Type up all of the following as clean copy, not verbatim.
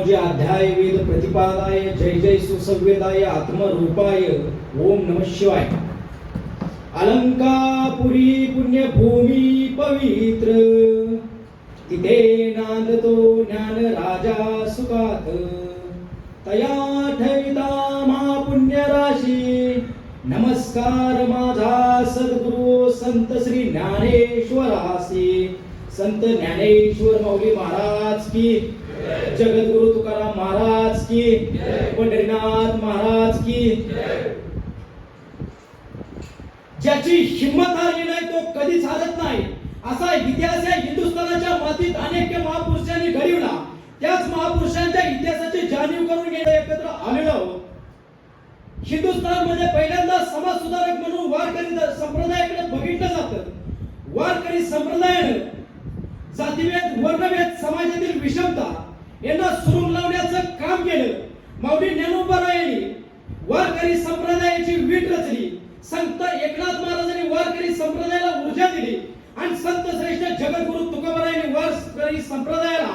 जे अध्याय वेद प्रतिपादाय जय जय सुसंवेदाय आत्मरूपाय ओम नमः शिवाय। अलंकापुरी पुण्यभूमी पवित्र तिथे नांदतो ज्ञान राजा सुखात तया ठविता महापुण्य राशी। नमस्कार माझा सद्गुरु संत श्री ज्ञानेश्वरासी। संत ज्ञानेश्वर माऊली महाराज की, जगद्गुरु तुकाराम महाराज की, पंढरीनाथ महाराज की। ज्याची हिंमत हारली नाही तो कधीच हारत नाही असा इतिहास या हिंदुस्थानाच्या मातीत अनेक महापुरुषांनी घडविला। त्याच महापुरुषांच्या इतिहासाची जाणीव करून घेण्यासाठी एकत्र आलेलो आहोत। हिंदुस्थान मध्ये पहिल्यांदा समाज सुधारक म्हणून वारकरी संप्रदायाकडे बघितलं जातं। वारकरी संप्रदायाने जातीभेद वर्णभेद समाजातील विषमता यांना सुरुंग लावण्याचं काम केलं। माऊली ज्ञानोबारायांनी वारकरी संप्रदायाची वीट रचली। संत एकनाथ महाराजांनी वारकरी संप्रदायाला ऊर्जा दिली आणि संत श्रेष्ठ जगद्गुरु तुकोबारायांनी वारकरी संप्रदायाला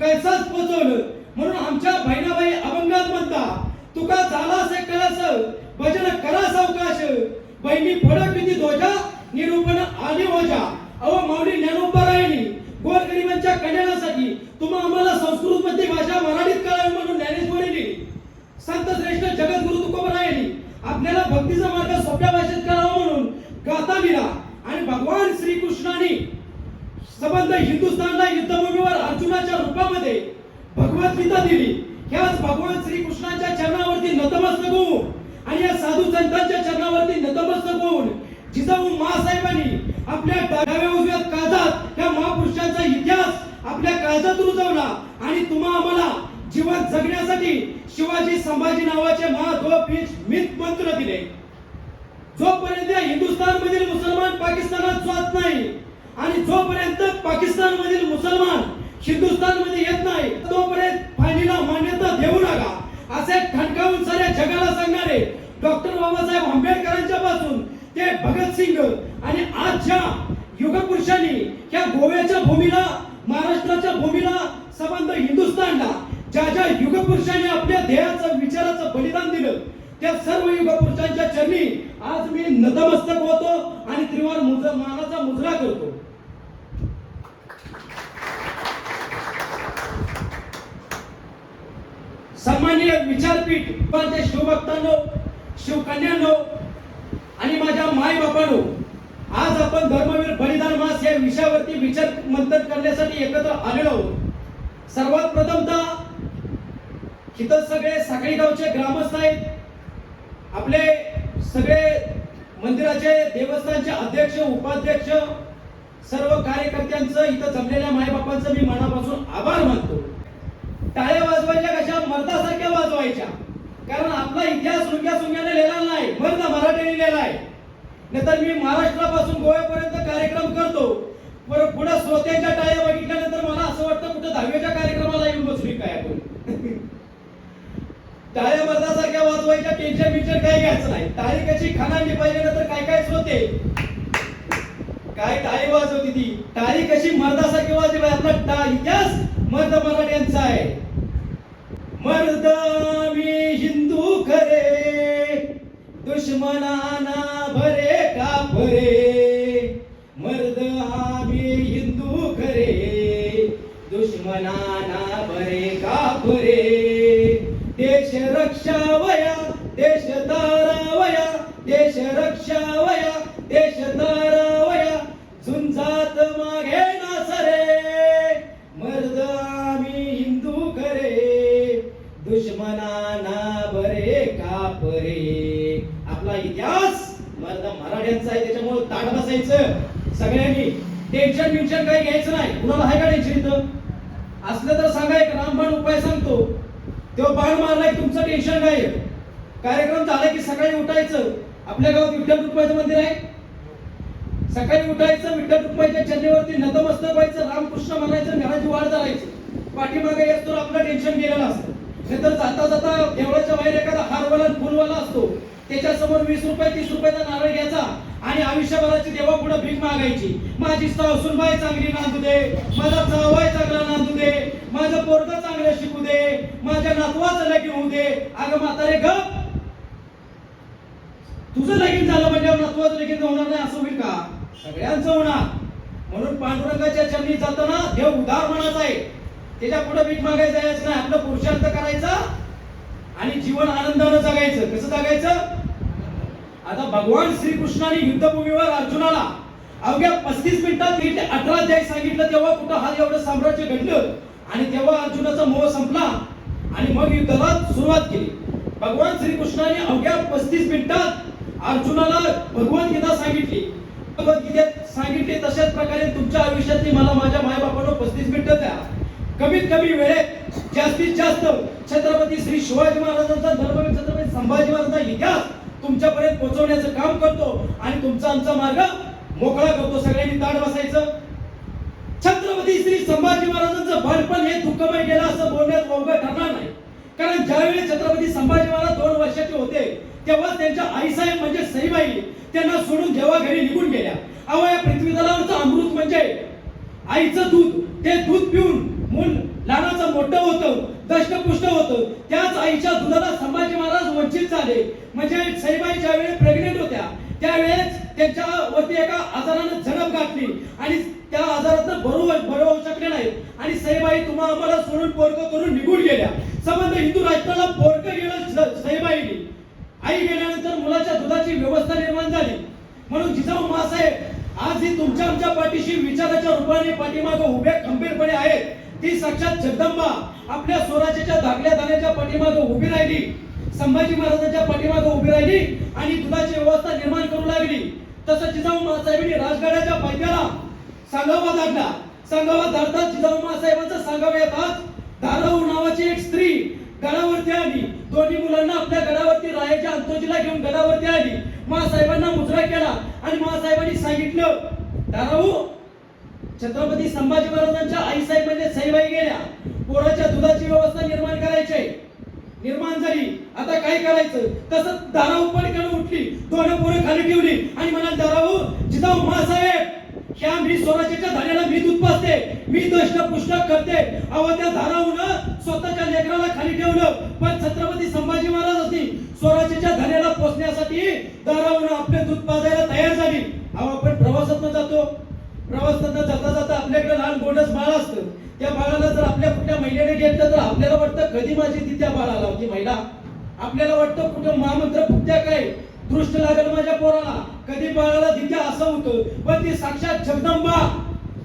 कैसाच पोहोचवलं। म्हणून आमच्या बहिणाबाई अभंगात म्हणता, तुका झाला असे कळस भजन करा सावकाश, बहिणी फडक किती ध्वजा निरूपण आली ओजा। अहो माऊली ज्ञानोबारायांनी गोरगरिबांच्या कल्याणासाठी तुम्हा आम्हाला संस्कृत मध्ये भाषा मराठीत कळावी म्हणून ज्ञानेश्वरी दिली। संत श्रेष्ठ जगद्गुरु तुकोबारायांनी आपल्याला भक्तीचा मार्ग सोप्या भाषेत कळावा म्हणून गाथा लिहिला आणि भगवान श्रीकृष्णाने संबंध हिंदुस्थानला युद्धभूमीवर अर्जुनाच्या रूपामध्ये भगवद्गीता दिली। ह्याच भगवान श्रीकृष्णाच्या चरणावरती नतमस्तक होऊन आणि या साधू संतांच्या चरणावरती नतमस्तक होऊन जिजाऊ माँसाहेबांनी आपल्या डाव्या उजव्या काळजात या महापुरुषांचा इतिहास आपल्या काळजात रुजवला आणि तुम्हा आम्हाला जीवन जगण्यासाठी शिवाजी संभाजी नावाचे महाध्वज मंत्र दिले। जोपर्यंत हिंदुस्थान मधील मुसलमान पाकिस्तानात जात नाही आणि जोपर्यंत पाकिस्तान मधील मुसलमान हिंदुस्थान मध्ये येत नाही तोपर्यंत फायलीला मान्यता देऊ नका असे ठणकावून साऱ्या जगाला सांगणारे डॉक्टर बाबासाहेब आंबेडकरांच्या पासून ते भगतसिंग आणि आज ज्या युगपुरुषांनी या गोव्याच्या भूमीला महाराष्ट्राच्या भूमीला संबंध हिंदुस्थानला ज्या ज्या युगपुरुषांनी आपल्या ध्येयाचं विचाराचं बलिदान दिलं त्या सर्व युगपुरुषांच्या चरणी आज मी नतमस्तक होतो आणि त्रिवार मानाचा मुजरा करतो। सन्माननीय विचारपीठ शिवभक्तांनो, शिवकन्यांनो आणि माझ्या माय बापांनो, आज आपण धर्मवीर बलिदान मास या विषयावरती विचार मंथन करण्यासाठी एकत्र आलेलो आहोत। सर्वात प्रथमतः इथं सगळे साखळी गावचे ग्रामस्थ आहेत, आपले सगळे मंदिराचे देवस्थानचे अध्यक्ष उपाध्यक्ष सर्व कार्यकर्त्यांचं इथं जमलेल्या मायबापांचं मी मनापासून आभार मानतो। टाळ्या वाजवायच्या कशा मर्दासारख्या वाजवायच्या, कारण आपला इतिहास रुग्या सुंग्याने लिहिला नाही, मर्द मराठीने लिहिला आहे। नाहीतर मी महाराष्ट्रापासून गोव्यापर्यंत कार्यक्रम करतो, पुढे श्रोत्यांच्या टाळ्या बघितल्यानंतर मला असं वाटतं कुठं 10वीच्या कार्यक्रमाला येऊन बसली काय आपण। टाळ्या मर्दासारख्या वाजवायच्या, टेन्शन बिन्शन काही घ्यायचं नाही। टाळी कशी खानाडली पाहिजे ना तर काय काय श्रोते काय टाळी वाजवती ती टाळी कशी मर्दासारखी वाजवायची। आपला इतिहास मर्द मराठ्यांचा आहे। मर्द मी हिंदू खरे दुश्मनाना भरे का भरे, मर्द आम्ही हिंदू खरे दुश्मनाना भरे का भरे। देश रक्षावया देश तारावया, देश रक्षावया देश तारावया, झुंजात मागे ना सरे, मर्द आम्ही हिंदू खरे दुश्मनाना भरे का परे। आपला इतिहास मर्द मराठ्यांचा आहे, त्याच्यामुळे ताट बसायचं सगळ्यांनी, टेन्शन बिन्शन काही घ्यायचं नाही। कुणाला आहे का टेन्शन इथं असलं तर सांगा, एक रामबाण उपाय सांगतो, तो बाण मारलाय तुमचं टेन्शन काय। कार्यक्रम झाला की सकाळी उठायचं, आपल्या गावात विठ्ठल रुक्माईचं मंदिर आहे, सकाळी उठायचं विठ्ठल रुक्माईच्या चरणीवरती नतमस्तक व्हायचं, रामकृष्ण म्हणायचं, घराची वाढ करायचं, पाठीमागे येतो आपलं टेन्शन गेलेलं असतं। नाहीतर जाता जाता देवळाच्या बाहेर एखादा हारवाला फुलवाला असतो, त्याच्या समोर 20 रुपये 30 रुपयाचा नारळ घ्यायचा आणि आयुष्यभराची देवा पुढे भीक मागायची. माझी सुनबाई चांगली नांदू दे, माझा जावई चांगला नांदू दे, माझं पोरगं चांगलं शिकू दे, माझ्या नातवाचं लगीन होऊ दे. अगं म्हातारे गप, तुझं लगीन झालं म्हणजे नातवाचं लगीन होणार नाही असं होईल का? सगळ्यांचं होणार. म्हणून पांडुरंगाच्या चरणी जाताना देव उदार म्हणायचा आहे. त्याच्या पुढे भीक मागायचं जायचं नाही. आपलं पुरुषार्थ करायचा आणि जीवन आनंदानं जगायचं. कसं जगायचं? आता भगवान श्रीकृष्णाने युद्धभूमीवर अर्जुनाला अवघ्या 35 मिनिटात 18 अध्याय सांगितलं. तेव्हा कुठं हा एवढं साम्राज्य घडलं आणि तेव्हा अर्जुनाचा मोह संपला आणि मग युद्धाला सुरुवात केली. भगवान श्रीकृष्णाने अवघ्या 35 मिनिटात अर्जुनाला भगवद्गीता सांगितली. भगवद्गीतेत सांगितले तशाच प्रकारे तुमच्या आयुष्यातली मला माझ्या मायबापांना 35 मिनिटं द्या. कमीत कमी वेळेत जास्तीत जास्त छत्रपती श्री शिवाजी महाराजांचा, धर्मवीर छत्रपती संभाजी महाराजांचा इतिहास तुमच्यापर्यंत पोहोचवण्याचं काम करतो आणि तुमचा आमचा मार्ग मोकळा करतो. सगळ्यांनी ताड बसायचं. छत्रपती श्री संभाजी महाराजांचं बालपण हे दुःखमय गेलं असं बोलण्यात वावगं ठरणार नाही. कारण ज्यावेळी छत्रपती संभाजी महाराज 2 वर्षाचे होते तेव्हा त्यांच्या आईसाहेब म्हणजे सईबाई त्यांना सोडून देवाघरी निघून गेल्या. अहो, या पृथ्वीतलावरचं अमृत म्हणजे आईचं दूध. ते दूध पिऊन मूल लहानाचं मोठं होतं, दष्टपुष्ट होतं. त्याच आईच्या दुधाला संभाजी महाराज वंचित झाले. म्हणजे सईबाई ज्यावेळी प्रेग्नेंट होत्या त्यावेळेस त्यांच्यावरती एका आजारानं झडप घातली आणि त्या आजारातनं बरं होऊ शकले नाही आणि सईबाई तुम्हा आम्हाला सोडून पोरकं करून निघून गेल्या. संबंध हिंदू राष्ट्राला पोरकं गेलं सईबाईनी. आई गेल्यानंतर मुलाच्या दुधाची व्यवस्था निर्माण झाली. म्हणून जिजाऊ मासाहेब आज ही तुमच्या आमच्या पाठीशी विचाराच्या रूपाने पाठीमागे उभे खंबीरपणे आहेत. ती साक्षात जगदंबा आपल्या स्वराज्याच्या धाकल्या दाण्याच्या पाठीमागे उभी राहिली. संभाजी महाराजांच्या पाठीमागे उभी राहिली आणि दुधाची व्यवस्था निर्माण करू लागली. तसं जिजाऊ मासाहेबांनी राजगडाच्या पायथ्याला सांगावा धाडला. सांगावा धाडताच जिजाऊ मासाहेबांचा सांगावा येतात धाराऊ नावाची एक स्त्री गडावरती आली. दोन्ही मुलांना आपल्या गडावरती राहायच्या अंतोजीला घेऊन गडावरती आली. मासाहेबांना मुजरा केला आणि मासाहेबांनी सांगितलं धाराऊ छत्रपती संभाजी महाराजांच्या आईसाहेब म्हणजे सईबाई गेल्या. पोराच्या दुधाची व्यवस्था निर्माण करायची. निर्माण झाली. आता काय करायचं? तसं धाराऊ पडकडे उठली. 2 पोरं खाली ठेवली आणि म्हणाल धाराऊ जिजाऊ मासाहेब ह्या मी स्वराज्याच्या धान्याला मी दूध पाजते, मी दष्टपुष्ट करते. अहो, त्या धाराऊनं स्वतःच्या लेकराला खाली ठेवलं. पण छत्रपती संभाजी महाराज असती स्वराज्याच्या धान्याला पोचण्यासाठी धाराऊनं आपले दूध पाजायला तयार झाली. अहो, आपण प्रवासातनं जातो. प्रवासातनं जाता जाता आपल्याकडे लहान गोंडस बाळ असतं. त्या बाळाला जर आपल्या कुठल्या महिलेने घेतलं तर आपल्याला वाटतं कधी माझी ती त्या बाळाला होती महिला. आपल्याला वाटतं कुठं महामंत्र फुकत्या काय, दृष्ट लागल माझ्या पोराला, कधी बाळाला दित्या असं होतं. पण ती साक्षात जगदंबा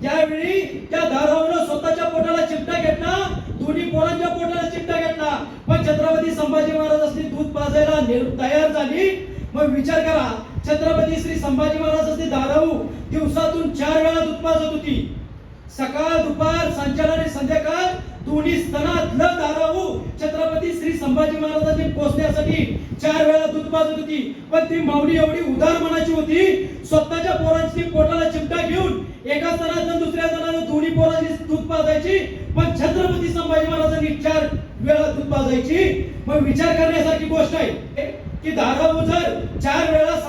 त्यावेळी त्या धाराऊनं स्वतःच्या पोटाला चिमटा घेतला, दोन्ही पोरांच्या पोटाला चिमटा घेतला. पण छत्रपती संभाजी महाराज असली दूध पाजायला तयार झाली. मग विचार करा, छत्रपती श्री संभाजी महाराज असली धाराऊ दिवसातून 4 वेळा दूध पाजत होती. सकाळ, दुपार, संचार आणि संध्याकाळ दोन्ही स्तनातलं धाराऊ छत्रपती श्री संभाजी महाराजांनी पोचण्यासाठी 4 वेळा दूध पाजत होती. पण ती माऊली एवढी उदार मनाची होती, स्वतःच्या पोरांची पोटाला चिमटा घेऊन एका स्तनातून दुसऱ्या स्तनाला दोन्ही पोरांची दूध पाजायची. पण छत्रपती संभाजी महाराजांनी 4 वेळा दूध पाजायची. मग विचार करण्यासारखी गोष्ट आहे की धाराऊ जर 4 वेळा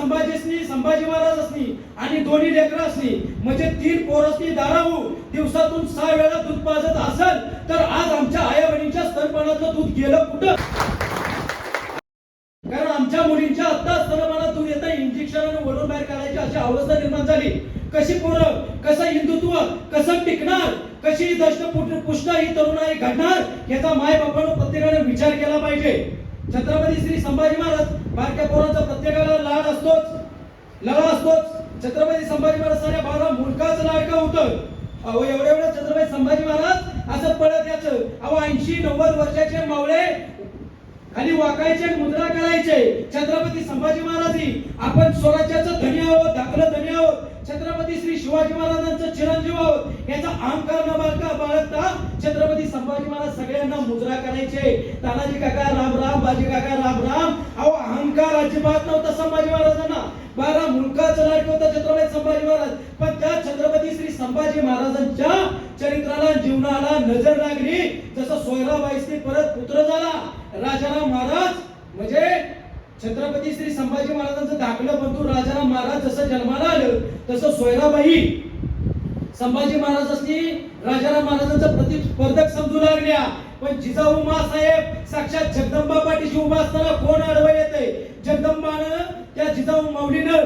संभाजी महाराज असली आणि दोन्ही लेकरं असली म्हणजे 3 पोरसनी धाराऊ दिवसातून 6 वेळा दूध पाजत असेल तर आज आमच्या आया बहिणींच्या स्तनपानातलं दूध गेलं कुठं? कारण आमच्या मुलींच्या आता स्तनपानात दूध येतं इंजेक्शनाने वरून बाहेर काढायची अशी अवस्था निर्माण झाली. कशी पोरं, कसं हिंदुत्व कसं टिकणार, कशी दष्टपुष्ट ही तरुणाई घडणार याचा माय बापानं प्रत्येकाने विचार केला पाहिजे. छत्रपती श्री संभाजी महाराज बारक्या पोरांचा प्रत्येकाला लाड असतोच, लळा असतोच. छत्रपती संभाजी महाराज साऱ्या 12 मुलकाचं लाडकं होतं. अहो, एवढे छत्रपती संभाजी महाराज असं पळत यायचं. अहो, 80-90 वर्षाचे मावळे खाली वाकायचे आणि मुद्रा करायचे. छत्रपती संभाजी महाराज आपण स्वराज्याचं धनी आहोत, धाकलं धनी आहोत, छत्रपती श्री शिवाजी महाराजांचं चिरंजीव आहोत याचा अहंकार न बाळगता छत्रपती संभाजी महाराज सगळ्यांना मुजरा करायचे. तानाजी काका राम राम, बाजी काका राम राम. अहो, अहंकार अजिबात नव्हता संभाजी महाराजांना. 12 मुलकाचं लाडकं होतं छत्रपती संभाजी महाराज. पण त्या छत्रपती श्री संभाजी महाराजांच्या चरित्राला, जीवनाला नजर लागली. जसं सोयराबाईसनी परत पुत्र झाला राजाराम महाराज म्हणजे छत्रपती श्री संभाजी महाराजांचं धाकलं बंधू राजाराम महाराज जसं जन्माला आलं तसं सोयराबाई संभाजी महाराजांनी राजाराम महाराजांचं प्रतिस्पर्धक समजू लागल्या. पण जिजाऊ मासाहेब साक्षात जगदंबा पाठीशी उभा असताना कोण अडवं येते? जगदंबानं त्या जिजाऊ माऊलीनं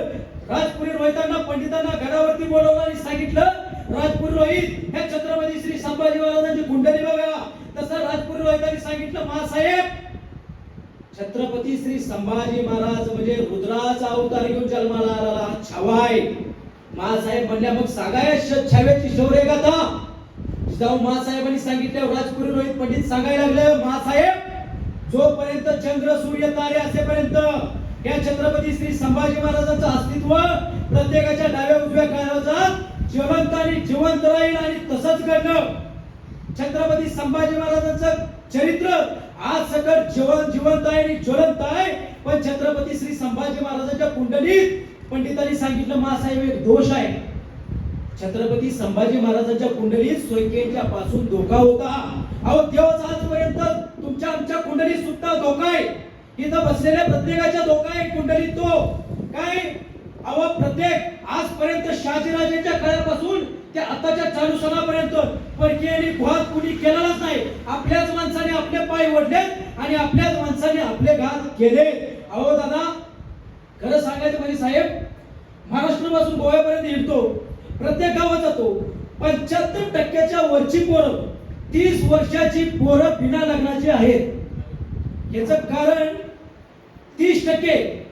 राजपुरी रोहितांना पंडितांना घरावरती बोलवलं आणि सांगितलं, राजपुरी रोहित हे छत्रपती श्री संभाजी महाराजांची कुंडली बघा. तसं राजपुरी रोहितांनी सांगितलं, मासाहेब छत्रपती श्री संभाजी महाराज म्हणजे रुद्राचा अवतार घेऊन जन्माला आलेला छावा आहे. मासाहेब म्हणल्या, मग सांगाय छाव्याची शौर्य गाथा. जिजाऊ मासाहेबांनी सांगितलं, राजपुरी रोहित पंडित सांगायला लागले, मासाहेब जोपर्यंत चंद्र सूर्य तारे असेपर्यंत या छत्रपती श्री संभाजी महाराजांचं अस्तित्व प्रत्येकाच्या डाव्या उजव्या कानाचा जिवंत आणि जिवंत राहील. आणि तसंच घडलं. छत्रपती संभाजी महाराजांचं चरित्र आज सकट जिवंत आहे आणि ज्वलंत आहे. पण छत्रपती श्री संभाजी महाराजांच्या कुंडलीत पंडितांनी सांगितलं, मासाहेब एक दोष आहे. छत्रपती संभाजी महाराजांच्या कुंडलीत सोयकेच्या पासून धोका होता. अहो दिवस आजपर्यंत तुमच्या आमच्या कुंडलीत सुद्धा धोका आहे. इथं बसलेल्या प्रत्येकाच्या धोका आहे कुंडलीत. तो काय? अहो प्रत्येक आजपर्यंत शहाजीराजांच्या काळापासून ते आताच्या चालू सणापर्यंत परकीयांनी घात कुणी केलेलाच नाही. आपल्याच माणसाने आपले पाय ओढले आणि आपल्याच माणसाने आपले घात केले. अहो दादा खरं सांगायचं म्हणजे साहेब, महाराष्ट्रापासून गोव्यापर्यंत हिंडतो, प्रत्येक गावात जातो. 75% वरची पोरं 30 वर्षाची पोरं बिना लग्नाची आहेत. याचं कारण 30%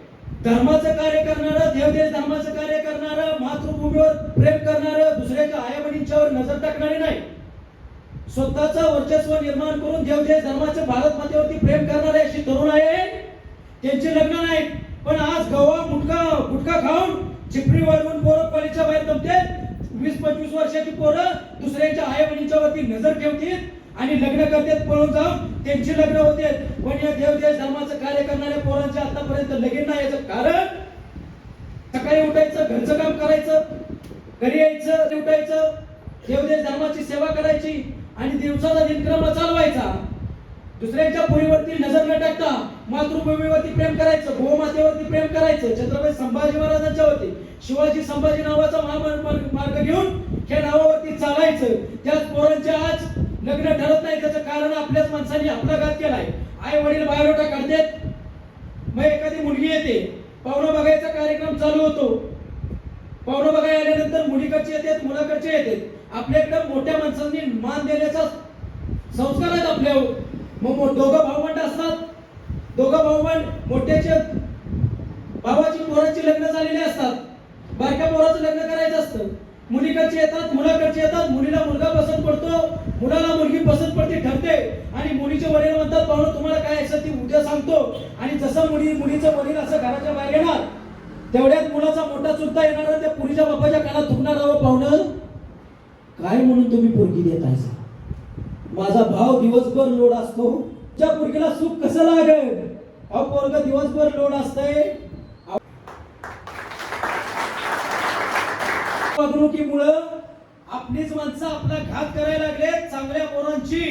धर्माचं कार्य करणारं, देवदेश धर्माचं कार्य करणारं, मातृभूमीवर प्रेम करणारं, दुसऱ्याच्या आयाबहिणींच्यावर नजर टाकणारे नाही, स्वतःचं वर्चस्व निर्माण करून देवदेश धर्माचे भारत मातेवरती प्रेम करणारे अशी तरुण आहे. त्यांचे लग्न नाहीत. पण आज गवा गुटखा खाऊन चिपरी वाढवून पोरं कॉलेजच्या बाहेर जमते. 20-25 वर्षाची पोरं दुसऱ्याच्या आयाबहिणीच्या वरती नजर ठेवतील आणि लग्न करतात, पळून जाऊन त्यांची लग्न होते. पण या देवदेश धर्माचं कार्य करणाऱ्या पोरांच्या आतापर्यंत लगीन नाही. याचं कारण सकाळी उठायचं, घरचं काम करायचं, घरी यायचं, उठायचं, देवदेश धर्माची सेवा करायची आणि दिवसाचा दिनक्रम चालवायचा. दुसऱ्यांच्या पोरीवरती नजर न टाकता मातृभूमीवरती प्रेम करायचं, गोमातेवरती प्रेम करायचं. छत्रपती संभाजी महाराजांच्या वरती शिवाजी संभाजी नावाचा मार्ग घेऊन त्या नावावरती चालायचं. त्याच पोरांचे आज लग्न ठरत नाही. त्याचं कारण आपल्याच माणसांनी आपला घात केलाय. आई वडील बायोडा काढतात, मग एखादी मुलगी येते, पाहुणं बघायचा कार्यक्रम चालू होतो. पाहुणं बघायला आल्यानंतर मुलीकडचे येतात, मुलाकडचे येतात. आपल्याकडे मोठ्या माणसांनी मान देण्याचा संस्कार आहेत आपल्यावर. मग दोघं भाऊबंड असतात, दोघं भाऊबंड मोठ्याच्या भावाची पोराची लग्न झालेली असतात, बारक्या पोराचं लग्न करायचं असतं. मुलीकडचे येतात, मुलाकडचे येतात. मुलीला मुलगा पसंत पडतो, मुलाला मुलगी पसंत पडते, ठरते. आणि मुलीचे वडील म्हणतात, पाहुणं तुम्हाला काय असेल ती उद्या सांगतो. आणि जसं मुलीचं वडील असं घराच्या बाहेर येणार, तेवढ्यात मुलाचा मोठा चुलता येणार आणि त्या पुरीच्या बापाच्या कानात थुकणार, हवं पाहुणं काय म्हणून तुम्ही पोरगी देत आहे? माझा भाव दिवसभर लोड असतो, त्या पोरगीला सुख कसं लागेल? अहो पोरग दिवसभर लोड असतंय. वागणुकीमुळं आपलीच माणसं आपला घात करायला लागले चांगल्या पोरांची.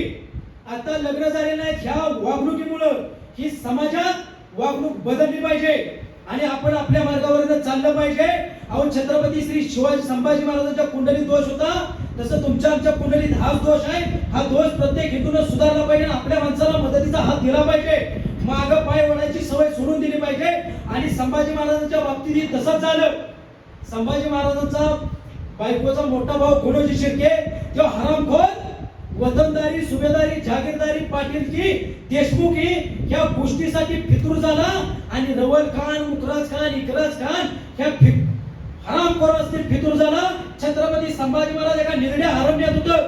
आता लग्न झाले नाहीत. ह्या वागणुकीमुळं ही समाजात वागणूक बदलली पाहिजे आणि आपण आपल्या मार्गावर चाललं पाहिजे. अहो छत्रपती श्री शिवाजी संभाजी महाराजांच्या कुंडलीत दोष होता, तसं तुमच्या आमच्या कुंडलीत हाच दोष आहे. हा दोष प्रत्येक हिंदूने सुधारला पाहिजे. आपल्या माणसाला मदतीचा हात दिला पाहिजे. माग पाय ओढायची सवय सोडून दिली पाहिजे. आणि संभाजी महाराजांच्या बाबतीतही तसंच झालं. संभाजी महाराजांचा बायकोचा मोठा भाऊ गुणोजी शिर्के तो हरामखोर, वतनदारी, सुभेदारी, जागीरदारी, पाटीलकी, देशमुखी या गोष्टीसाठी फितूर झाला. आणि रवल खान, मुकराज खान, इकराज खान ह्या हरामखोर असतील फितूर झाला. छत्रपती संभाजी महाराज एका निर्णय हरवण्यात होतं.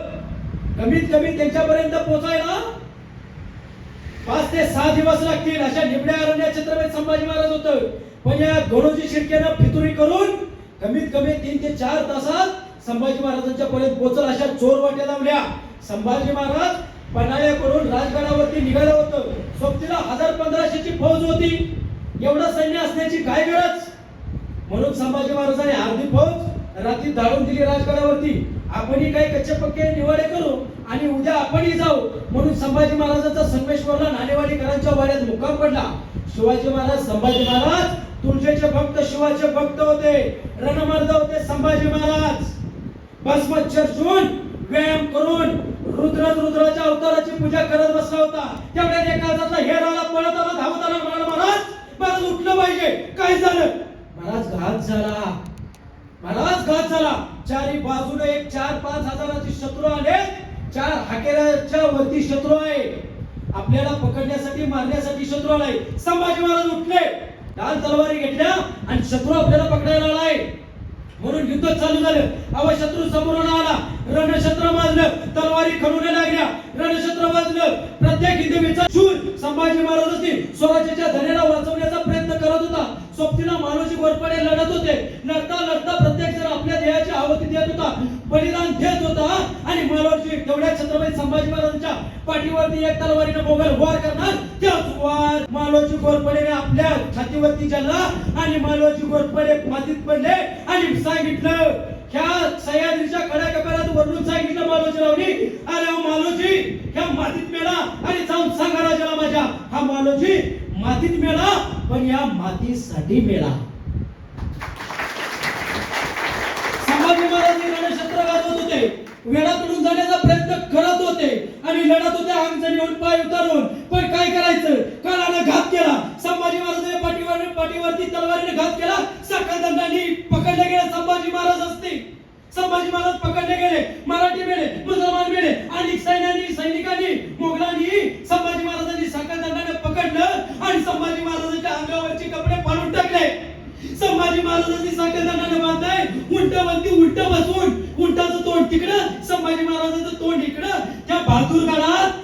कमीत कमी त्यांच्यापर्यंत पोहोचायला 5 ते 6 दिवस लागतील. अशा निबड्या अरण्यात छत्रपती संभाजी महाराज होतं. पण या गुणोजी शिर्केनं फितुरी करून कमीत कमी 3 ते 4 तासात संभाजी महाराजांच्या पर्यंत पोहोचल अशा चोर वाट्या लावल्या. संभाजी महाराज पन्हाळ्याकडून राजगडावरती निघालं होतं. सोबतीला 1000-1500ची फौज होती. एवढं सैन्य असण्याची काय गरज? म्हणून संभाजी महाराजांनी अर्धी फौज रात्री धाडून दिली राजगडावरती. आपणही काही कच्चे पक्के निवाडे करू आणि उद्या आपणही जाऊ म्हणून संभाजी महाराजांचा संगमेश्वरला नाणेवाडीकरांच्या वाड्यात मुक्काम पडला. शिवाजी महाराज, संभाजी महाराज तुळजेचे भक्त, शिवाचे भक्त होते, रणमर्द होते संभाजी महाराज. भस्म चर्चून व्यायाम करून रुद्राच्या अवताराची पूजा करत बसला होता. तेवढ्यात एका हातातला हेर आला, पळत आला, धावत आला, म्हणाला महाराज उठलं पाहिजे. काय झालं? महाराज घात झाला. महाराज घात झाला. चारी बाजूने एक 4-5 हजाराचे शत्रू आले. 4 हाकेऱ्याच्या वरती शत्रू आहे. आपल्याला पकडण्यासाठी, मारण्यासाठी शत्रू आलाय. संभाजी महाराज उठले, लाल तलवारी घेतल्या आणि शत्रू आपल्याला पकडायला आलाय म्हणून युद्ध चालू झालं. अव शत्रू समोरून आला, रणक्षेत्र माजलं, तलवारी खणून लागल्या, रणक्षेत्र माजलं. प्रत्येक हिंदवीचा शूर संभाजी महाराज असतील स्वराज्याच्या धन्याला वाचवण्याचा प्रयत्न करत होता. सोबतीला मानवजी घोरपडे लढत होते. लढता लढता प्रत्येक जण आपल्या देहाची आहुती देत होता, बलिदान देत होता. आणि मानवजी तेवढ्या छत्रपती संभाजी महाराजांच्या पाठीवरती एक तलवारीने मोगल वार करणार. त्याच वार मानवजी घोरपडेने आपल्या छातीवरती झाला आणि मानवजी घोरपडे मातीत पडले आणि सांगितलं, ह्या सह्याद्रीच्या खड्या कपारात वरून सांगितलं मालोजीरावनी, अरे मालोजी ह्या मातीत मेला आणि जाऊन सांगा राजाला माझ्या, हा मालोजी मातीत मेला पण या मातीसाठी मेला. संभाजी महाराज रणक्षेत्र गाजवत होते, वेळा तोडून जाण्याचा प्रयत्न करत होते आणि लढत होते अंगजणीवर पाय उतारून. पण काय करायचं? काळानं घात केला. संभाजी महाराजांच्या पाठीवरती तलवारीने घात केला. सकलदंडाने पकडले गेले संभाजी महाराज असते. संभाजी महाराज पकडले गेले. मराठी मेले, मुसलमान मेले आणि सैनिकांनी मोगलांनी संभाजी महाराजांनी सकलदंडाने पकडलं आणि संभाजी महाराजांच्या अंगावरचे कपडे फाडून टाकले. संभाजी महाराजांनी सकलदंडाने बांधलाय. उलट बसून उंटाचं तोंड तिकडं, संभाजी महाराजांचं तोंड इकडं. त्या बहादूरगडात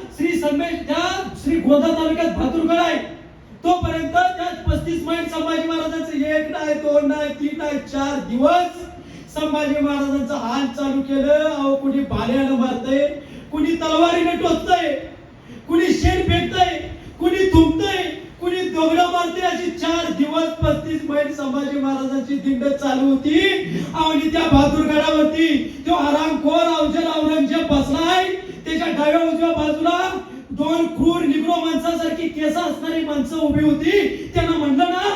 श्री गोंदा तालुक्यात बहादूरगड आहे. तोपर्यंत त्या 35 मैल संभाजी महाराजांचं 1 नाही 2 नाही 3 नाही 4 दिवस संभाजी महाराजांचं हाल चालू केलं. अहो कुणी भाल्यानं मारतय, कुणी तलवारीने टोचतय, कुणी शेण फेकतय, कुणी थुंकतय, कुणी दगड मारते. अशी 4 दिवस 35 मैल संभाजी महाराजांची दिंड चालू होती. आणि त्या बहादूरगडावरती तो हरामखोर अफजल औरंगजेब बसलाय. त्याच्या डाव्या उजव्या बाजूला 2 क्रूर निग्रो माणसासारखी केस असणारी माणसं उभी होती. त्यांना म्हणलं ना,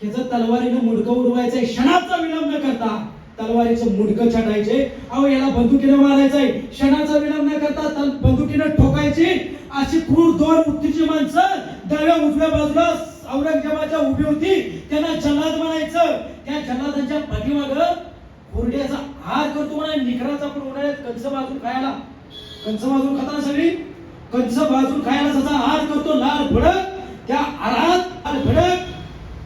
हे जर तलवारीनं मुंडकं उडवायचंय, क्षणाचा विलंब न करता तलवारीचं मुंडकं छाटायचे. अहो याला बंदुकीने मारायचंय, क्षणाचा विलंब न करता बंदुकीने ठोकायची. अशी क्रूर 2 उत्तीची माणसं डाव्या उजव्या बाजूला औरंगजेबाच्या उभी होती. त्यांना जल्लाद म्हणायचं. त्या जल्लादांच्या पाठीमागं कोरड्याचा हार करतो म्हणा, निकराचा पण उन्हाळ्यात कंच भाजून खायला, कंच भाजून खाताना सगळी कंच भाजून खायला जसा हार करतो लाल भडक, त्या आरात लाल भडक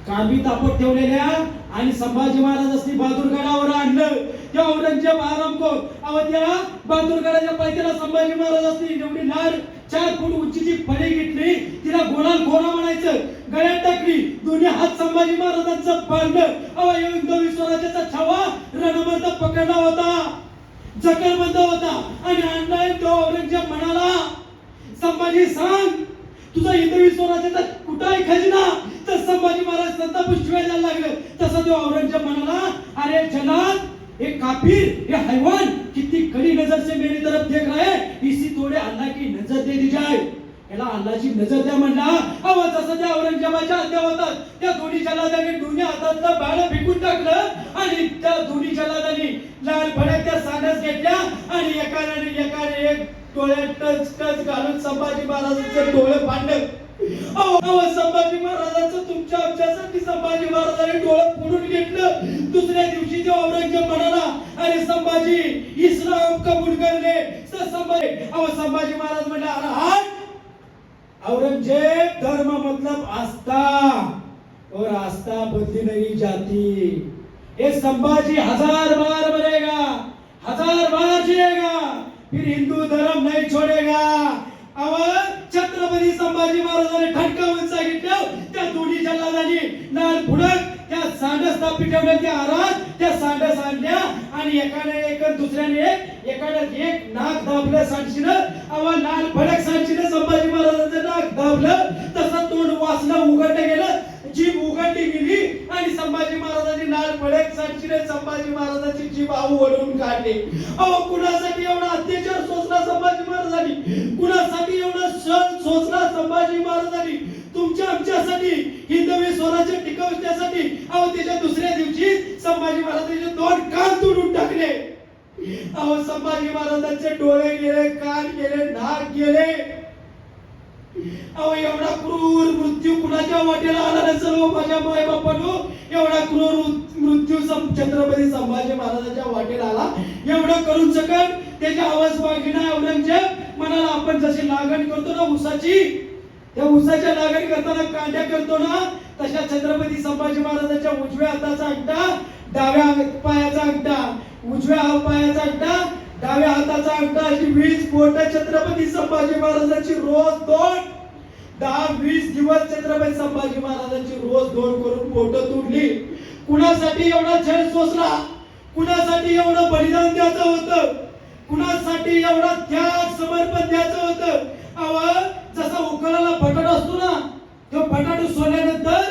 कांबी तापत ठेवलेल्या आणि संभाजी महाराजांनी बहादूरगडावर आणलं. त्या औरंगजेब आरामखोर अहो त्या बहादूरगडाच्या पायथ्याला संभाजी महाराजांनी एवढी लाड 4 फूट उंचीची फळी घेतली, तिला गोलाल घोडा म्हणायचं, गळ्यात टाकली. दोन्ही हात संभाजी महाराजांचं बांधलं. अहो हिंदवी स्वराज्याचा छावा रणमर्द पकडला होता, जखलबंद होता आणि आणलाय. तो औरंगजेब म्हणाला, संभाजी सांग तुझा हिंदवी स्वराज्याचा कुठं आहे खजिना? तर संभाजी महाराज संतापून शिवाय द्यायला लागलं. तसा तो औरंगजेब म्हणाला, अरे जलाल, ये काफिर, ये हैवान कितनी कड़ी नजर से मेरी तरफ देख रहा है, इसी तोड़े अल्लाह की नजर दे दी जाए. याला अल्लाहची नजर द्या म्हणला. अहो जसं त्या औरंगजेबाच्या हत्या होतात, त्या दोन्ही जल्लादांनी दोन्ही हातातलं बाळ फेकून टाकलं आणि त्या दोन्ही जल्लादांनी लाल भडक त्या सांडस घेतल्या आणि एकाने एक डोळ्यात टच घालून संभाजी महाराजांचे डोळे पाडलं. अहो संभाजी महाराजांचं तुमच्या आमच्यासाठी संभाजी महाराजांनी डोळं फोडून घेतलं. दुसऱ्या दिवशी तो औरंगजेब म्हणाला, अरे संभाजी इस्लाम कबूल कर ले. संभाजी महाराज म्हणले, अरे हाट औरंगजेब, धर्म मतलब आस्था और आस्था बदली नहीं जाती. ये संभाजी 1000 बार मरेगा, 1000 बार जिएगा, फिर हिंदू धर्म नहीं छोड़ेगा. छत्रपती संभाजी महाराजांनी ठणकावून सांगितलं. त्या दोन्ही जल्लादांनी लाल भुडक त्या सांडस तापी ठेवल्या, त्या आरात त्या सांडस आणल्या आणि एकाने एक दुसऱ्याने एकाने एक नाक दाबलं सांडशीनं. लाल भडक सांडशीनं संभाजी महाराजांचं नाक दाबलं. तसं तोंड वासना उघडलं गेलं, जीभ उघडली गेली आणि संभाजी महाराजांनी लाल फडक साक्षीने संभाजी महाराजांची जीभ आऊ ओढून काढले. अहो कुणासाठी एवढा अत्याचार सोसला संभाजी महाराजांनी, कुणासाठी एवढा सण सोसला संभाजी महाराजांनी, तुमच्या आमच्यासाठी हिंदवी स्वराज्य टिकवण्यासाठी. अहो त्याच्या दुसऱ्या दिवशी संभाजी महाराजांचे दोन कान तोडून टाकले. अहो संभाजी महाराजांचे डोळे गेले, कान गेले, नाक गेले. अहो एवढा क्रूर मृत्यू कुणाच्या वाटेला आला नसेल माझ्या माय बापांनो. एवढा क्रूर मृत्यू छत्रपती संभाजी महाराजांच्या वाटेला आला. एवढं करून सकट त्याच्या आवाज बागिना औरंगजेब मनाला आपण जशी लागण करतो ना ऊसाची, त्या ऊसाच्या लागण करताना कांड्या करतो ना, तशा छत्रपती संभाजी महाराजांच्या उजव्या हाताचा अंगठा, डाव्या पायाचा अंगठा, उजव्या पायाचा अंगठा, डाव्या हाताचा अंगठा, अशी 20 बोट छत्रपती संभाजी महाराजांची रोज 2, 10-20 दिवस छत्रपती संभाजी महाराजांची रोज 2 करून बोट तुटली. कुणासाठी एवढा छळ सोसला, कुणासाठी एवढं बलिदान द्यायचं होतं, कुणासाठी एवढा त्याग समर्पण द्यायचं होतं. अहो जसा उकळाला बटाटा असतो ना, तो बटाटू सोडल्यानंतर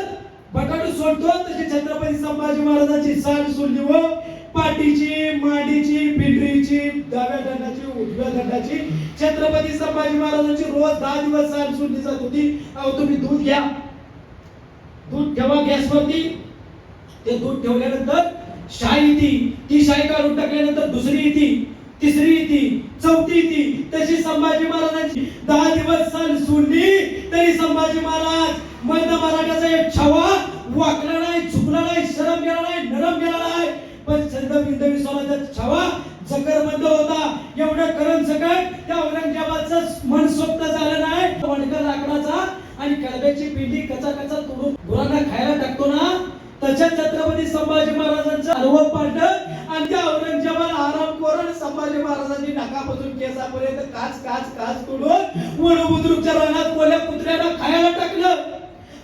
बटाटू सोडतो तशी छत्रपती संभाजी महाराजांची साल सोडली व पाठीची, मांडीची, पिंडरीची, डाव्या दंडाची, उजव्या दंडाची छत्रपती संभाजी महाराजांची रोज 10 दिवस साल सोडली जात होती. अहो तुम्ही दूध घ्या, दूध ठेवा गॅसवरती, ते दूध ठेवल्यानंतर शाई येते, ती शाई काढून टाकल्यानंतर दुसरी येते, तिसरी येते, चौथी येते. तशी संभाजी महाराजांची 10 दिवस साल सोडली तरी संभाजी महाराज मध्य मराठ्याचा एक छावा वाकला नाही, झुकला नाही, शरम गेला नाही, नरम गेला नाही. पण हिंदवी स्वराज्याचा छावा जगरबंद होता. एवढं करून सकट त्या औरंगजेबाचं मन स्वप्न झालं नाही. वणका लाकडाचा आणि कळब्याची पिंडी कचा कचा तोडून गुरांना खायला टाकतो ना, तशा छत्रपती संभाजी महाराजांचं अर्व पाडलं आणि त्या औरंगजेबाला आराम करून संभाजी महाराजांनी नाकापासून केसापर्यंत काच काच काच तोडून वनबुद्रुकच्या रानात कोल्या कुत्र्याला खायला टाकलं.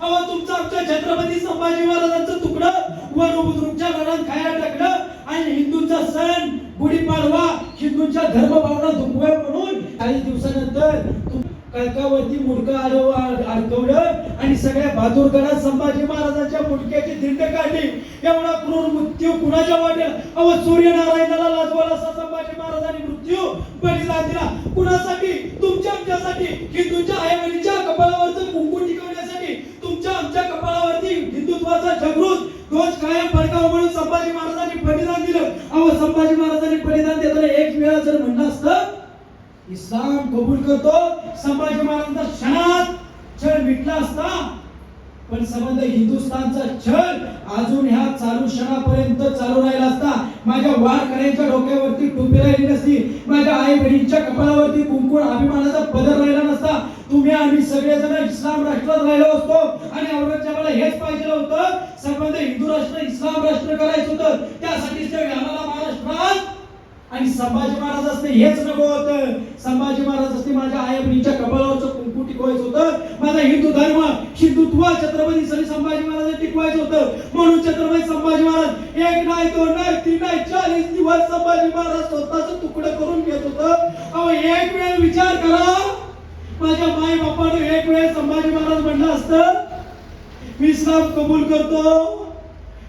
अहो तुमचं आमच्या छत्रपती संभाजी महाराजांचं तुकडं वनबुद्रुकच्या रानात खायला टाकलं. आणि हिंदूंचा सण गुढीपाडवा हिंदूंच्या धर्मभावना दुखवा म्हणून काही दिवसानंतर कळकावरती मुडकं अडकवलं आणि सगळ्या बहादूरगडात संभाजी महाराजांच्या मुडक्याची दिंड काढली. एवढा क्रूर मृत्यू कुणाच्या वाटेल. अहो सूर्यनारायणाला लाजवाल असा संभाजी महाराजांनी मृत्यू बलिदान दिला. कुणासाठी? तुमच्या आमच्यासाठी, हिंदूंच्या आईवडिलांच्या कपाळावरचं कुंकू टिकवण्यासाठी, तुमच्या आमच्या कपाळावरती हिंदुत्वाचा जागृत ध्वज कायम फडकावा म्हणून संभाजी महाराजांनी बलिदान दिलं. अहो संभाजी महाराजांनी बलिदान देताना एक वेळा जर म्हणलं असतं इस्लाम कबूल करतो, संभाजी महाराजांचा क्षणात छळ मिटला असता. पण संबंध हिंदुस्थानचा छळ अजून ह्या चालू क्षणापर्यंत चालू राहिला असता. माझ्या वारकऱ्यांच्या डोक्यावरती टोपी राहिली नसती, माझ्या आई बहिणींच्या कपाळावरती कुंकुम अभिमानाचा पदर राहिला नसता. तुम्ही आम्ही सगळेजण इस्लाम राष्ट्रात राहिलो असतो आणि औरंगजेबाला हेच पाहिजे होतं, संबंध हिंदू राष्ट्र इस्लाम राष्ट्र करायचं होतं. त्यासाठीच ते आम्हाला महाराष्ट्रात आणि संभाजी महाराज असते हेच नको होतं. संभाजी महाराज असते माझ्या आई बहिणीच्या कपाळावरचं कुंकू टिकवायचं होतं. माझा हिंदू धर्म हिंदुत्व छत्रपती संभाजी महाराज टिकवायचं होतं. म्हणून छत्रपती संभाजी महाराज 1 नाही 2 नाही 3 नाही 40 दिवस संभाजी महाराज स्वतःच तुकडं करून घेत होतं. अहो एक वेळ विचार करा, माझ्या माई बापानं एक वेळ संभाजी महाराज म्हणलं असतं मी इस्लाम कबूल करतो,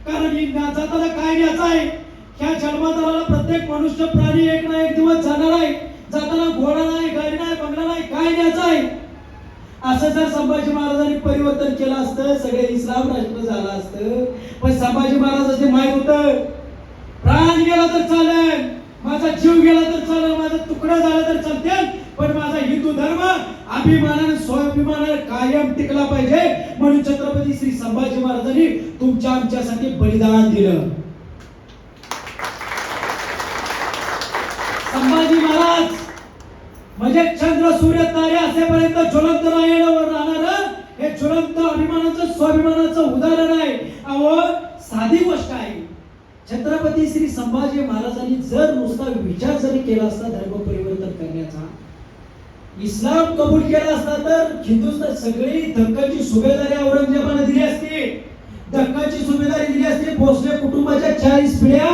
कारण ही जाताना काय न्यायचं आहे. ह्या जन्माला प्रत्येक मनुष्य प्राणी एक ना एक दिवस जाणार आहे. जाताना घोडा नाही, गाडी नाही, बंगला नाही, काय न्यायचं आहे. असं जर संभाजी महाराजांनी परिवर्तन केलं असतं सगळे इस्लाम राष्ट्र झालं असतं. पण संभाजी महाराजांचे माहित होतं प्राण गेला तर चालेल, माझा जीव गेला तर चालेल, माझा तुकडा झाला तर चालते, पण माझा हिंदू धर्म अभिमानाने स्वाभिमानाने कायम टिकला पाहिजे. म्हणून छत्रपती श्री संभाजी महाराजांनी तुमच्या आमच्यासाठी बलिदान दिलं. संभाजी महाराज म्हणजे चंद्र सूर्य तारे असेपर्यंत ज्वलंत राहणार हे ज्वलंत अभिमानाचं स्वाभिमानाचं उदाहरण आहे. अहो साधी गोष्ट आहे. छत्रपती श्री संभाजी महाराजांनी जर नुसता विचार जरी केला असता धर्म परिवर्तन करण्याचा, इस्लाम कबूल केला असता तर हिंदुस्थान सगळी धक्काची सुभेदारी औरंगजेबाने दिली असती. धक्काची सुभेदारी दिली असती. भोसले कुटुंबाच्या 40 पिढ्या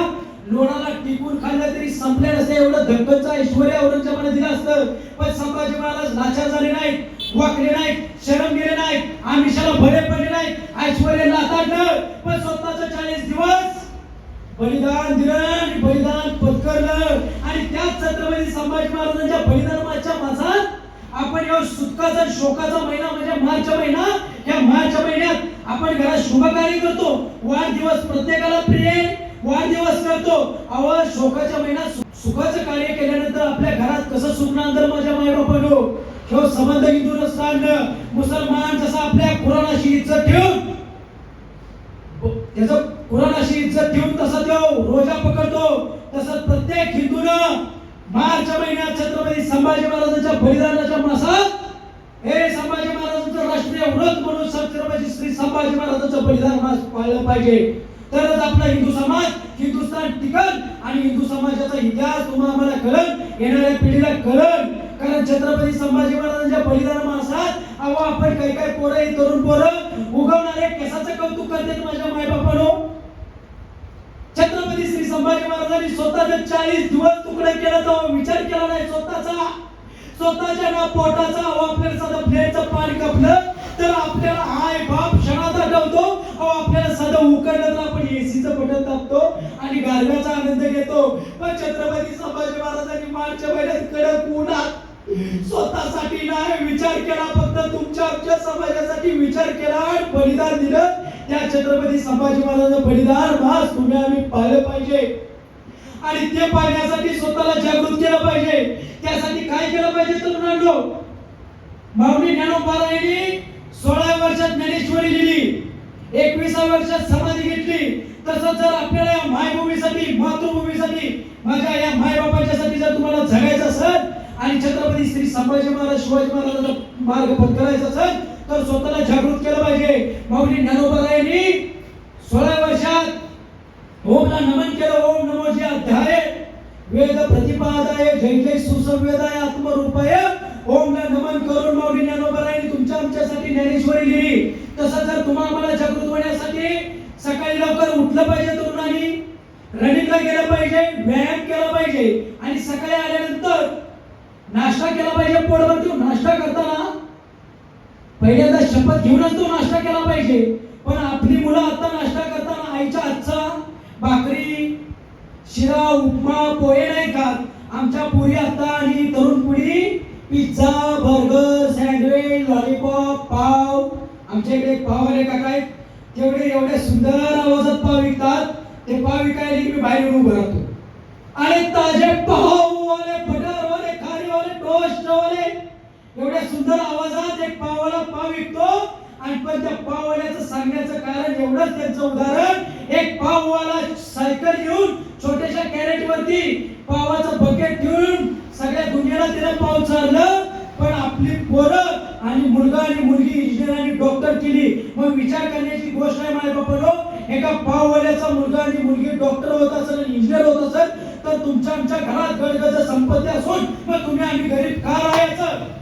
लोणाला टिकून खाल्लं तरी संपले नसते. एवढं धक्काचं ऐश्वर्य औरंगजेबाने दिलं असतं. पण संभाजी महाराज लाचार झाले नाहीत. वाकले नाहीत, शरम गेले नाहीत, आमिषाला भरे पडले नाहीत, ऐश्वर्य लाताडलं, पण स्वतःचं 40 दिवस बलिदान दिलं आणि बलिदान पत्करलं. आणि त्याच छत्रपती संभाजी महाराजांच्या बलिदानाच्या मासात आपण या सुटकाचा शोकाचा महिना म्हणजे मार्च महिना, या मार्च महिन्यात आपण घरात शुभ कार्य करतो, वाढदिवस प्रत्येकाला प्रिय वाढदिवस करतो. अहो शोकाच्या महिन्यात सुखाचं कार्य केल्यानंतर आपल्या घरात कसं सुख नांदल माझ्या मायबापांनो. ह्यो संबंध हिंदू नसताना मुसलमान जसा आपल्या कुराणाशी इज्जत ठेवून त्याचं कुराणाशी इज्जत ठेवून तसा तो रोजा पकडतो, तसंच प्रत्येक हिंदूनं मार्च महिन्यात छत्रपती संभाजी महाराजांच्या बलिदानाच्या मासात हे संभाजी महाराजांचं राष्ट्रीय व्रत म्हणून छत्रपती श्री संभाजी महाराजांचं बलिदान मास पाळलं पाहिजे. तरच आपला हिंदू समाज हिंदुस्थान टिकल आणि हिंदू समाजाचा इतिहास तुम्हाला कळल, येणाऱ्या पिढीला कळल. कारण छत्रपती संभाजी महाराजांच्या बलिदान मासात अहो आपण काही पोरं तरुण पोरं उगवणारे केसाचं कौतुक करतात माझ्या मायबापांनो. छत्रपती श्री संभाजी महाराजांनी स्वतःचे 40 दिवस तुकडे केला तर विचार केला नाही स्वतःच्या ना पोटाचा. आपल्याला साधं प्लेटचं पाणी कपलं तर आपल्याला आय बाप क्षणात आठवतो. आपल्याला साधं उकडलं तर आपण एसीचं बटन दाबतो आणि गारव्याचा आनंद घेतो. पण छत्रपती संभाजी महाराजांनी मार्च महिन्यात कडक उन्हात स्वतःसाठी नाही विचार केला, फक्त तुमच्या आमच्या समाजासाठी विचार केला आणि बलिदान दिलं. त्या छत्रपती संभाजी महाराजांचं बलिदान मास तुम्ही आम्ही पाहिलं पाहिजे आणि ते पाहण्यासाठी स्वतःला जागृत केलं पाहिजे. त्यासाठी काय केलं पाहिजे तरुणांनो? माऊली ज्ञानोबा यांनी 16 वर्षात ज्ञानेश्वरी लिहिली, 21 वर्षात समाधी घेतली. तसंच जर आपल्याला या मायभूमीसाठी मातृभूमीसाठी माझ्या या मायबापाच्यासाठी जर तुम्हाला जगायचं असेल आणि छत्रपती श्री संभाजी महाराज शिवाजी महाराजांचा मार्ग पत्करायचा असेल तर स्वतःला जागृत केलं पाहिजे. माऊली ज्ञानोबा यांनी 16 वर्षात ओमला नमन केलं. ओम नमो जी अध्याय वेद प्रतिपादाय जय जय सुसंवेदाय आत्मरूपाय ओमला नमन करून माऊली ज्ञानोबा यांनी तुमच्या आमच्यासाठी ज्ञानेश्वरी लिहिली. तसं जर तुम्हाला मला जागृत होण्यासाठी सकाळी लवकर उठलं पाहिजे, तरुणांनी रनिंगला गेलं पाहिजे, व्यायाम केला पाहिजे आणि सकाळी आल्यानंतर नाश्ता केला पाहिजे. पोटभर तो नाश्ता करताना पहिल्यांदा शपथ घेऊनच तो नाश्ता केला पाहिजे. पण आपली मुलं आता नाश्ता करताना आईच्या हातचा भाकरी शिरा उपमा पोहे नाही खात. आमच्या पुरी आता आणि तरुण पिढी पिझ्झा बर्गर सँडविच लॉलीपॉप पाव. आमच्या इकडे पाववाले काका आहेत, तेवढे एवढे सुंदर आवाजात पाव विकतात. ते पाव विकायला मी बाहेर येऊन उभं राहतो आणि ताजे पाववाले बटरवाले खारीवाले टोस्टवाले एवढ्या सुंदर आवाजात एक पाववाला पाव विकतो. आणि पण त्या पाववाल्याचं सांगण्याचं कारण एवढंच, त्यांचं उदाहरण, एक पाववाला सायकल घेऊन छोट्याशा कॅरेट वरती पावाचं बकेट घेऊन सगळ्या दुनियेला त्याला पाव चारलं. पण आपली पोरं आणि मुलगा आणि मुलगी इंजिनियर आणि डॉक्टर केली. मग विचार करण्याची गोष्ट आहे माझ्या बापानो, एका पाववाल्याचा मुलगा आणि मुलगी डॉक्टर होत असेल आणि इंजिनियर होत असेल तर तुमच्या आमच्या घरात गडगड संपत्ती असून मग तुम्ही आम्ही गरीब का राहायचं?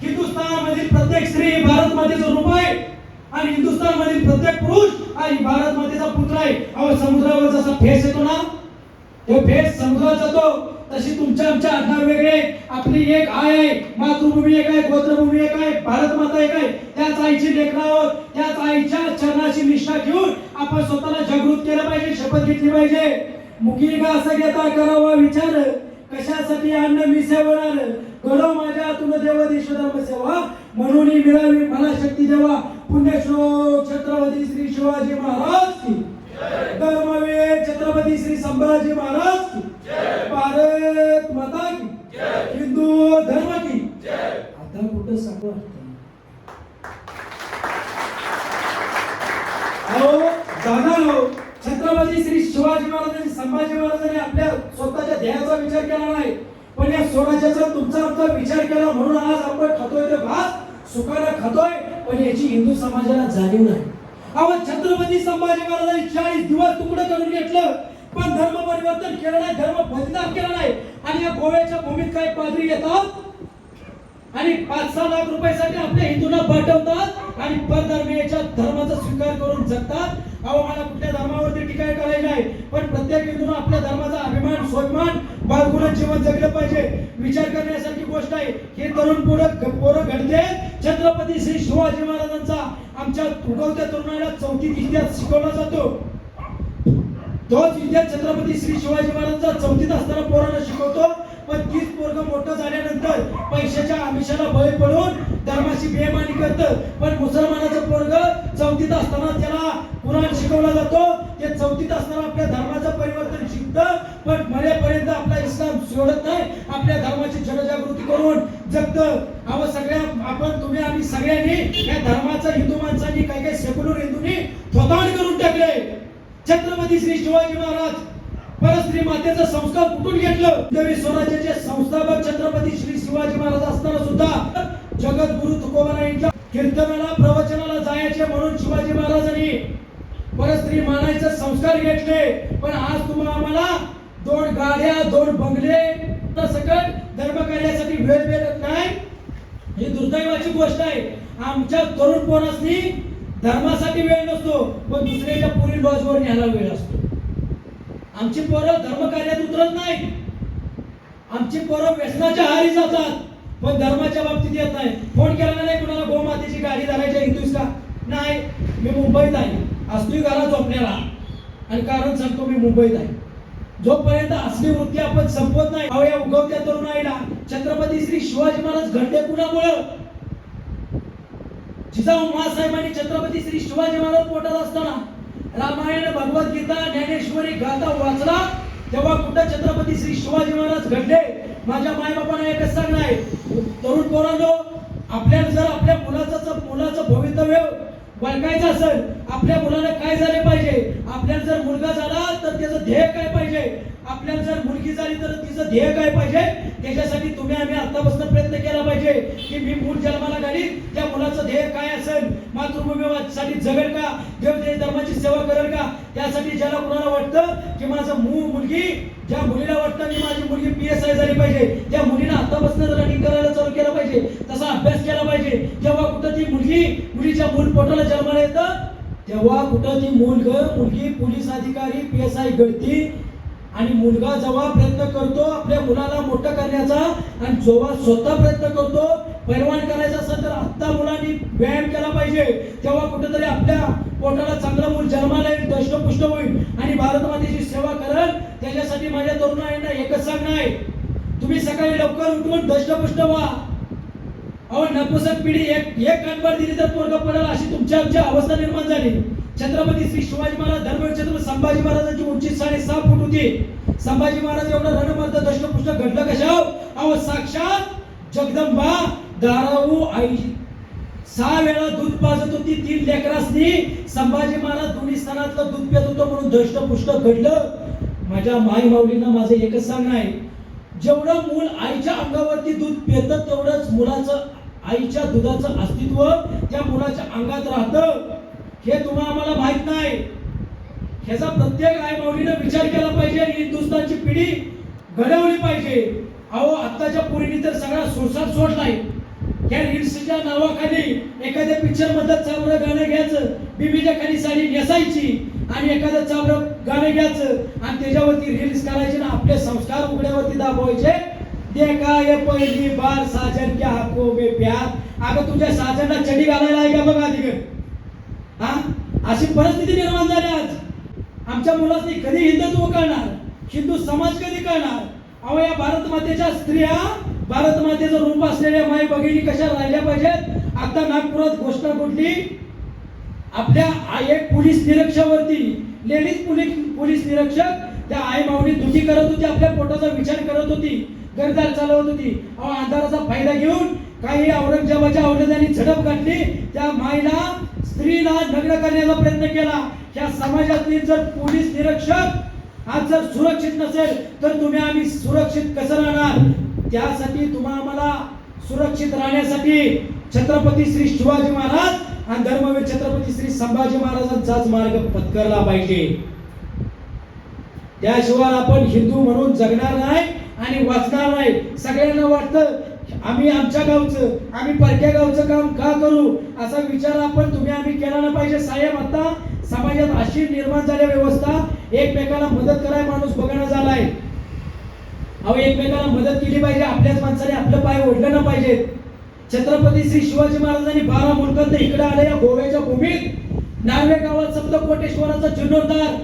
हिंदुस्थानमधील प्रत्येक स्त्री भारत मातेचं रूप आहे आणि हिंदुस्थानमधील प्रत्येक पुरुष आणि भारत मातेचा पुत्र आहे. अहो समुद्रावर जसा फेस येतो ना, तो फेस समुद्रात जातो, तशी तुमच्या आमच्या आज्ञा वेगळे. आपली एक आय आहे, मातृभूमी एक आहे, गोत्रभूमी एक आहे, भारत माता एक आहे. त्याच आईची लेकरं आहोत. त्याच आईच्या चरणाची निष्ठा घेऊन आपण स्वतःला जागृत केलं पाहिजे, शपथ घेतली पाहिजे. मुखी का असं घेता करावा विचार, कशासाठी अन्न मी सेवणार, घडव माझ्या तुम देव देश धर्म सेवा, म्हणून मिळावी मला शक्ती देवा. पुण्यश्लोक छत्रपती श्री शिवाजी महाराज की धर्मवीर छत्रपती श्री संभाजी महाराज की, भारत माता की, हिंदू धर्म की. आता कुठं सांगू जाणार. छत्रपती श्री शिवाजी महाराजांनी संभाजी महाराजांनी आपल्या स्वतःच्या ध्येयाचा विचार केला नाही, पण या स्वराज्याचा तुमचा आमचा विचार केला. म्हणून आज आपण खातोय ते भात सुखानं खातोय, पण याची हिंदू समाजाला जाणीव नाही. अहो छत्रपती संभाजी महाराजांनी 40 दिवस तुकडं करून घेतलं, पण धर्म परिवर्तन केलं नाही, धर्म बदनाम केला नाही. आणि या गोव्याच्या भूमीत काही पादरी येतात आणि 5-6 लाख रुपयासाठी आपल्या हिंदूंना पाठवतात आणि परधर्मीयाच्या धर्माचा स्वीकार करून जगतात. अहो मला कुठल्या धर्मावरती टीका करायची नाही, पण प्रत्येक हिंदूनं आपल्या धर्माचा अभिमान स्वाभिमान बाळगून जीवन जगलं पाहिजे. विचार करण्यासारखी गोष्ट आहे. हे तरुण पोरं घडते छत्रपती श्री शिवाजी महाराजांचा आमच्या उगवत्या तरुणाला चौथीत इतिहास शिकवला जातो. तोच इतिहास छत्रपती श्री शिवाजी महाराजांचा चौथीत असताना पोरांना शिकवतो. पण तीच पोरग मोठं झाल्यानंतर पैशाच्या आमिषाला बळी पडून धर्माची बेईमानी करतं. पण मुसलमानाचं पोरग चौथीत असताना त्याला कुराण शिकवला जातो. ते चौथीत असताना आपल्या धर्माचं परिवर्तन शिकतं. पण मरेपर्यंत आपला इस्लाम सोडत नाही. आपल्या धर्माची जनजागृती करून जगतं. अहो सगळ्या आपण तुम्ही आम्ही सगळ्यांनी या धर्माचं हिंदू माणसांनी काही काही सेक्युलर हिंदूंनी थोतांड करून टाकले. छत्रपती श्री शिवाजी महाराज परस्त्री मातेचा संस्कार कुठून घेतलं? देवी स्वराज्याचे संस्थापक छत्रपती श्री शिवाजी महाराज असताना सुद्धा जगद्गुरु तुकोबारायांच्या कीर्तनाला प्रवचनाला जायचे म्हणून शिवाजी महाराजांनी परस्त्री मानायचे संस्कार घेतले. पण आज तुम्हाला आम्हाला 2 गाड्या 2 बंगले सकट धर्मकार्यासाठी वेळ मिळत नाही. ही दुर्दैवाची गोष्ट आहे. आमच्या तरुण पोरांनी धर्मासाठी वेळ नसतो पण दुसऱ्याच्या पुरी लॉजवर न्यायला वेळ असतो. आमची पोरं धर्मकार्यात उतरत नाही. आमची पोरं व्यसनाच्या आहारी जातात पण धर्माच्या बाबतीत येत नाही. फोन केला नाही कुणाला गोमातेची गाडी धरायची येतोस का? नाही, मी मुंबईत आहे. असतोय घरात झोपण्याला आणि कारण सांगतो मी मुंबईत आहे. जोपर्यंत असली वृत्ती आपण संपवत नाही. अहो या उगवत्या तरुणाईला छत्रपती श्री शिवाजी महाराज घडले कुणामुळं? जिजाऊ माँसाहेबांनी छत्रपती श्री शिवाजी महाराज पोटात असताना रामायण भगवद्गीता ज्ञानेश्वरी गाथा वाचला तेव्हा कुठं छत्रपती श्री शिवाजी महाराज घडले? माझ्या मायबापांना एकच सांगणं आहे, तरुण पोरांनो, आपल्याला जर आपल्या मुलाचं भवितव्य बळकायचं असेल, आपल्या मुलाला काय झाले पाहिजे, आपल्याला जर मुलगा झाला तर त्याचं ध्येय काय पाहिजे, आपल्याला जर मुलगी झाली तर तिचं ध्येय काय पाहिजे, त्याच्यासाठी तुम्ही आम्ही आतापासून प्रयत्न केला पाहिजे की मी मूल जन्माला घालीन त्या मुलाचं ध्येय काय असेल, मातृभूमीसाठी जगेल का, देवदेव धर्माची सेवा करेल का, त्यासाठी ज्याला कुणाला वाटतं की माझं मुलगी, ज्या मुलीला वाटतं की माझी मुलगी PSI झाली पाहिजे, त्या मुलीला आतापासून रनिंग करायला चालू केलं पाहिजे, तसा अभ्यास केला पाहिजे. तेव्हा कुठं ती मुलीच्या मूल पोटाला जन्माला येतं तेव्हा कुठं ती मुलगी पोलीस अधिकारी PSI घडती. आणि मुलगा जेव्हा प्रयत्न करतो आपल्या मुलाला मोठं करण्याचा आणि जेव्हा स्वतः प्रयत्न करतो पैलवान करायचा असेल तर आत्ता मुलांनी व्यायाम केला पाहिजे. तेव्हा कुठेतरी आपल्या पोटाला चांगलं मूल जन्माला येईल, दष्टपुष्ट होईल आणि भारत मातेची सेवा करेल. त्याच्यासाठी माझ्या तरुणांना एकच सांगणं आहे, तुम्ही सकाळी लवकर उठून दष्टपुष्ट व्हा. अहो नपुसक पिढी एक कानभर दिली तर पोरगा पडेल अशी तुमच्या अवस्था निर्माण झाली. छत्रपती श्री शिवाजी महाराज धर्मवीर छत्रपती संभाजी महाराजांची उंची 6.5 फूट होती. संभाजी महाराज एवढं रणमर्द दष्टपुष्ट घडलं कशावर? अहो साक्षात जगदंबा दाराऊ आई 6 वेळा दूध पाजत होती 3 लेकरांनी. संभाजी महाराज दोन्ही स्तनातलं दूध पित होतं म्हणून दष्टपुष्ट घडलं. माझ्या माई माऊलींना माझं एकच सांगणं आहे, जेवढं मूल आईच्या अंगावरती दूध पितं तेवढंच मुलाचं आईच्या दुधाचं अस्तित्व त्या मुलाच्या अंगात राहतं. हे तुम्हाला आम्हाला माहित नाही. ह्याचा प्रत्येक आई माऊलीने विचार केला पाहिजे आणि हिंदुस्थानची पिढी घडवली पाहिजे. अहो आत्ताच्या पोरींनी तर सगळा सोसाट सोडलाय. या रील्सच्या नावाखाली एखाद्या पिक्चर मधलं चांगलं गाणं घ्यायचं, बीबीच्या खाली साडी नेसायची आणि एखादं चांगलं गाणं घ्यायचं आणि त्याच्यावरती रील्स करायचे ना आपले संस्कार उघड्यावरती दाखवायचे. देखा ये पहिली बार साजन क्या आंखों में प्यार. अगं तुझ्या साजनला चडी घालायला आहे का बघा तिकडे. अशी परिस्थिती निर्माण झाली आज. आमच्या मुलांनी कधी हिंदुत्व कळणार, हिंदू समाज कधी कळणार? अहो या भारत मातेच्या स्त्रिया, भारत मातेचं रूप असलेल्या माई भगिनी कशा राहिल्या पाहिजेत? आता नागपुरात घोषणा कुठली, आपल्या एक पोलीस निरीक्षकावरती, लेडीज पोलीस निरीक्षक त्या आई माऊली दुखी करत होती, आपल्या पोटाचा विचार करत होती, घरदार चालवत होती. अहो अंधाराचा फायदा घेऊन काही औरंगजेबाच्या औलादांनी झडप घातली. त्या माईला, स्त्रीला नग्न करण्याचा प्रयत्न केला. या समाजातील जर पोलीस निरीक्षक आज जर सुरक्षित नसेल तर तुम्ही आम्ही सुरक्षित कसं राहणार? त्यासाठी तुम्हाला आम्हाला सुरक्षित राहण्यासाठी छत्रपती श्री शिवाजी महाराज आणि धर्मवीर छत्रपती श्री संभाजी महाराजांचाच मार्ग पत्करला पाहिजे. त्याशिवाय आपण हिंदू म्हणून जगणार नाही आणि वाचणार नाही. सगळ्यांना वाटतं आम्ही आमच्या गावचं, आम्ही परक्या गावचं काम का करू असा विचार तुम्ही आम्ही केला ना पाहिजे. साहेब आता समाजात अशी निर्माण झाली व्यवस्था, एकमेकाला मदत करायला माणूस बघणं झालाय. अहो एकमेकांना मदत केली पाहिजे, आपल्याच माणसाने आपलं पाय ओढलं ना पाहिजे. छत्रपती श्री शिवाजी महाराजांनी 12 मुलकात इकडे आले या गोव्याच्या भूमीत नार्वे गावात सप्तकोटेश्वराचा जीर्णोद्धार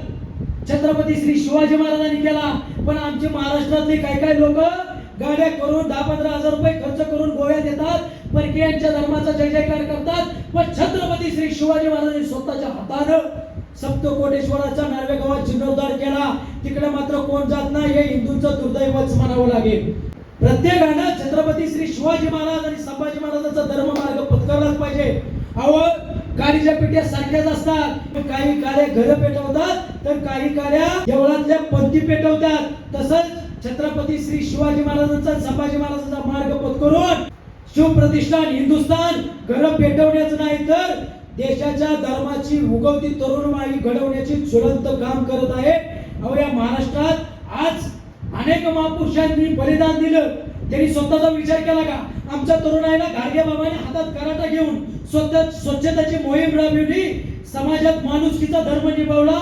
छत्रपती श्री शिवाजी महाराजांनी केला. पण आमचे महाराष्ट्रातले काय लोक गाड्या करून 10-15 हजार रुपये खर्च करून गोव्यात येतात, परकीयांच्या धर्माचा जय जयकार करतात. पण छत्रपती श्री शिवाजी महाराजांनी स्वतःच्या हातानं सप्तकोटेश्वराचा नार्वे गावात जीर्णोद्धार केला. तिकडे मात्र कोण जात नाही, हे हिंदूंचं दुर्दैवच म्हणावं लागेल. प्रत्येकानं छत्रपती श्री शिवाजी महाराज आणि संभाजी महाराजांचा धर्ममार्ग पत्करलाच पाहिजे. अहो गाडीच्या पेट्या सारख्याच असतात, काही काड्या घर पेटवतात तर काही काड्या देवळातल्या पंथी पेटवतात. तसंच छत्रपती श्री शिवाजी महाराजांचा संभाजी महाराजांचा मार्ग पत्करून शिवप्रतिष्ठान हिंदुस्थान घर पेटवण्याचं नाही तर देशाच्या धर्माची उगवती तरुणमाई घडवण्याची ज्वलंत काम करत आहे. अहो या महाराष्ट्रात आज अनेक महापुरुषांनी बलिदान दिलं. त्यांनी स्वतःचा विचार केला का? आमच्या तरुणाईला गाडगे बाबांनी हातात कराटा घेऊन स्वच्छतेची मोहीम राबवली, समाजात माणुसकीचा धर्म निभावला.